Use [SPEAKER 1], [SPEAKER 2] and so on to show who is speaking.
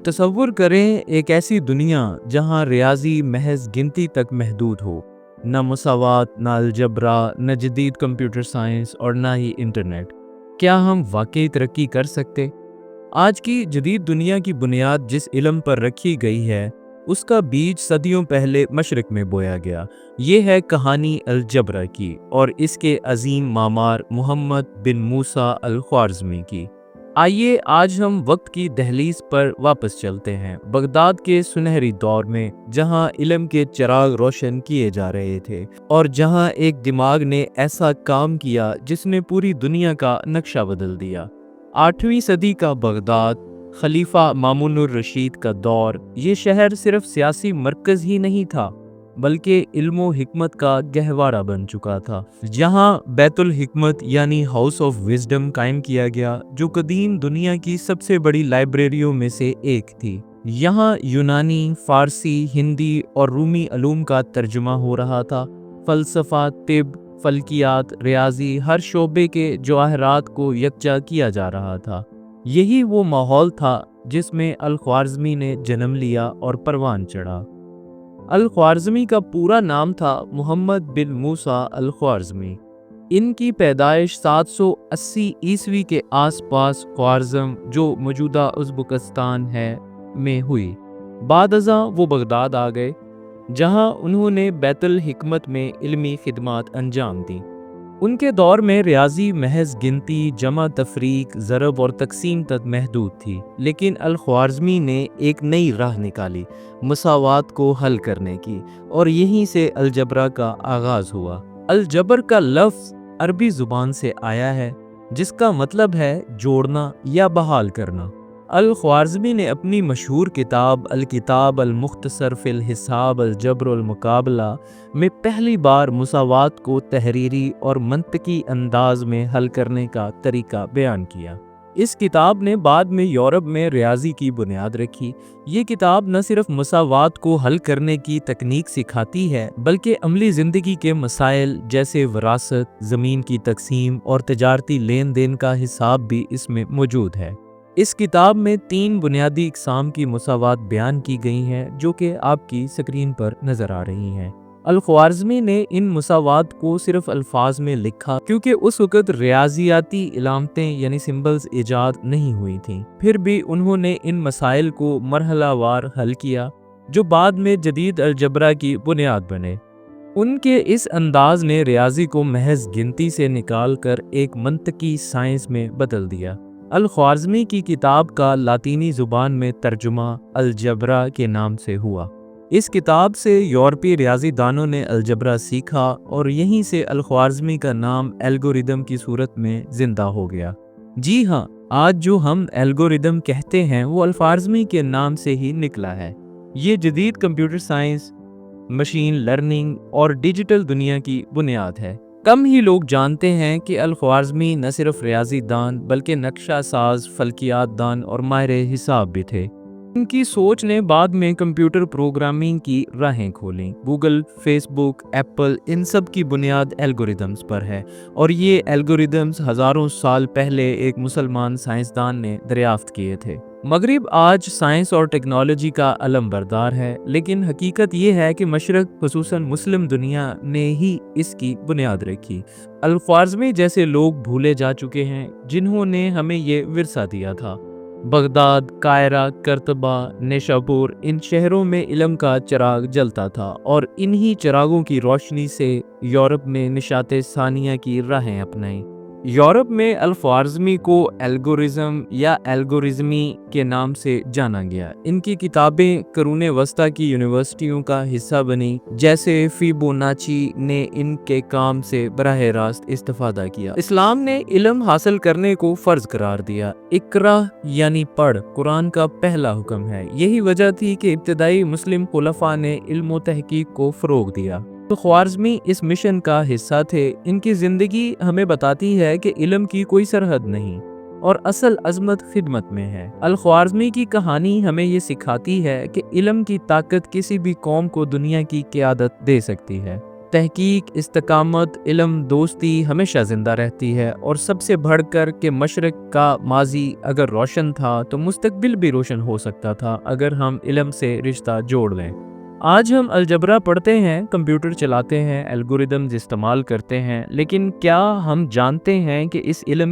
[SPEAKER 1] तसव्वुर करें एक ऐसी दुनिया जहां रियाजी महज गिनती तक महदूद हो, न मुसावात, न अलजबरा, न जदीद कंप्यूटर साइंस और न ही इंटरनेट। क्या हम वाकई तरक्की कर सकते? आज की जदीद दुनिया की बुनियाद जिस इल्म पर रखी गई है, उसका बीज सदियों पहले मशरिक में बोया गया। ये है कहानी अलजबरा की और इसके अजीम मामार मोहम्मद बिन मूसा अल ख्वारिज़मी की। आइए आज हम वक्त की दहलीज पर वापस चलते हैं, बगदाद के सुनहरी दौर में, जहां इल्म के चिराग रोशन किए जा रहे थे और जहां एक दिमाग ने ऐसा काम किया जिसने पूरी दुनिया का नक्शा बदल दिया। 8वीं सदी का बगदाद, खलीफा मामूनुर रशीद का दौर, ये शहर सिर्फ सियासी मरकज़ ही नहीं था बल्कि इल्मो हिकमत का गहवारा बन चुका था। जहाँ बैतुल हिकमत यानी हाउस ऑफ विजडम कायम किया गया, जो कदीम दुनिया की सबसे बड़ी लाइब्रेरियों में से एक थी। यहाँ यूनानी, फारसी, हिंदी और रूमी अलूम का तर्जुमा हो रहा था। फ़लसफ़ा, तिब, फल्कियात, रियाजी, हर शोबे के जवाहरात को यकजा किया जा रहा था। यही वो माहौल था जिसमें अल ख्वारिज़मी ने जन्म लिया और परवान चढ़ा। अल ख्वारिज़मी का पूरा नाम था मोहम्मद बिन मूसा अल ख्वारिज़मी। इनकी पैदाइश 780 ईस्वी के आसपास ख्वारिज़म, जो मौजूदा उज़्बेकिस्तान है, में हुई। बाद अज़ां वो बगदाद आ गए, जहां उन्होंने बैतुल हिकमत में इल्मी खिदमात अंजाम दी। उनके दौर में रियाजी महज गिनती, जमा तफरीक, ज़रब और तकसीम तक महदूद थी, लेकिन अल ख्वारिज़मी ने एक नई राह निकाली, मुसावात को हल करने की, और यहीं से अलजबरा का आगाज़ हुआ। अलजबर का लफ्ज़ अरबी ज़ुबान से आया है, जिसका मतलब है जोड़ना या बहाल करना। अल ख्वारिज़मी ने अपनी मशहूर किताब अल किताब अल मुख्तसर फ़िल हिसाब अल जब्र अल मुकाबला में पहली बार मुसावात को तहरीरी और मंतकी अंदाज में हल करने का तरीका बयान किया। इस किताब ने बाद में यूरोप में रियाजी की बुनियाद रखी। ये किताब न सिर्फ मुसावात को हल करने की तकनीक सिखाती है, बल्कि अमली ज़िंदगी के मसाइल जैसे विरासत, ज़मीन की तकसीम और तजारती लेन देन का हिसाब भी इसमें मौजूद है। इस किताब में 3 बुनियादी इक़साम की मुसावात बयान की गई हैं, जो कि आपकी स्क्रीन पर नज़र आ रही हैं। अल ख्वारिज़मी ने इन मुसावात को सिर्फ अल्फाज में लिखा, क्योंकि उस वक़्त रियाजियाती इलामतें यानी सिंबल्स ईजाद नहीं हुई थीं। फिर भी उन्होंने इन मसाइल को मरहलावार हल किया, जो बाद में जदीद अलजबरा की बुनियाद बने। उनके इस अंदाज ने रियाजी को महज गिनती से निकाल कर एक मंतकी साइंस में बदल दिया। अल ख्वारिज़मी की किताब का लातीनी ज़ुबान में तर्जुमा अलजबरा के नाम से हुआ। इस किताब से यूरोपीय रियाजी दानों ने अलजबरा सीखा और यहीं से अल ख्वारिज़मी का नाम एल्गोरिदम की सूरत में जिंदा हो गया। जी हाँ, आज जो हम एल्गोरिदम कहते हैं वो अल ख्वारिज़मी के नाम से ही निकला है। ये जदीद कंप्यूटर साइंस, मशीन लर्निंग और डिजिटल दुनिया की बुनियाद है। कम ही लोग जानते हैं कि अल ख्वारिज़मी न सिर्फ रियाजी दान बल्कि नक्शा साज, फल्कियात दान और माहिर हिसाब भी थे। इनकी सोच ने बाद में कंप्यूटर प्रोग्रामिंग की राहें खोलीं। गूगल, फेसबुक, एप्पल, इन सब की बुनियाद एल्गोरिदम्स पर है, और ये एल्गोरिदम्स हज़ारों साल पहले एक मुसलमान साइंसदान ने दरियाफ्त किए थे। मगरिब आज साइंस और टेक्नोलॉजी का अलम बरदार है, लेकिन हकीकत ये है कि मशरक, खुसूसन मुस्लिम दुनिया ने ही इसकी बुनियाद रखी। अल ख्वारिज़मी जैसे लोग भूले जा चुके हैं, जिन्होंने हमें ये विरसा दिया था। बगदाद, कायरा, करतबा, नेशापुर, इन शहरों में इल्म का चिराग जलता था, और इन्हीं चिरागों की रोशनी से यूरोप ने निशाते सानिया की राहें अपनाई। यूरोप में अल ख्वारिज़मी को एल्गोरिज़म या एल्गोरिज़मी के नाम से जाना गया। इनकी किताबें करूने वस्ता की यूनिवर्सिटियों का हिस्सा बनी, जैसे फिबोनाची ने इनके काम से बराह रास्त इस्तेफादा किया। इस्लाम ने इल्म हासिल करने को फ़र्ज करार दिया। इक़रा यानी पढ़ कुरान का पहला हुक्म है। यही वजह थी कि इब्तदाई मुस्लिम खुलफा ने इल्म व तहकीक को फ़रोग़ दिया। तो ख्वारिज़मी इस मिशन का हिस्सा थे। इनकी ज़िंदगी हमें बताती है कि इल्म की कोई सरहद नहीं और असल अज़मत खिदमत में है। अल ख्वारिज़मी की कहानी हमें ये सिखाती है कि इल्म की ताकत किसी भी कौम को दुनिया की क़यादत दे सकती है। تحقیق، استقامت، علم، دوستی ہمیشہ زندہ رہتی ہے، اور سب سے بڑھ کر کہ مشرق کا ماضی اگر روشن تھا تو مستقبل بھی روشن ہو سکتا تھا اگر ہم علم سے رشتہ جوڑ لیں۔ آج ہم الجبرا پڑھتے ہیں، کمپیوٹر چلاتے ہیں، الگوریدمز استعمال کرتے ہیں، لیکن کیا ہم جانتے ہیں کہ اس علم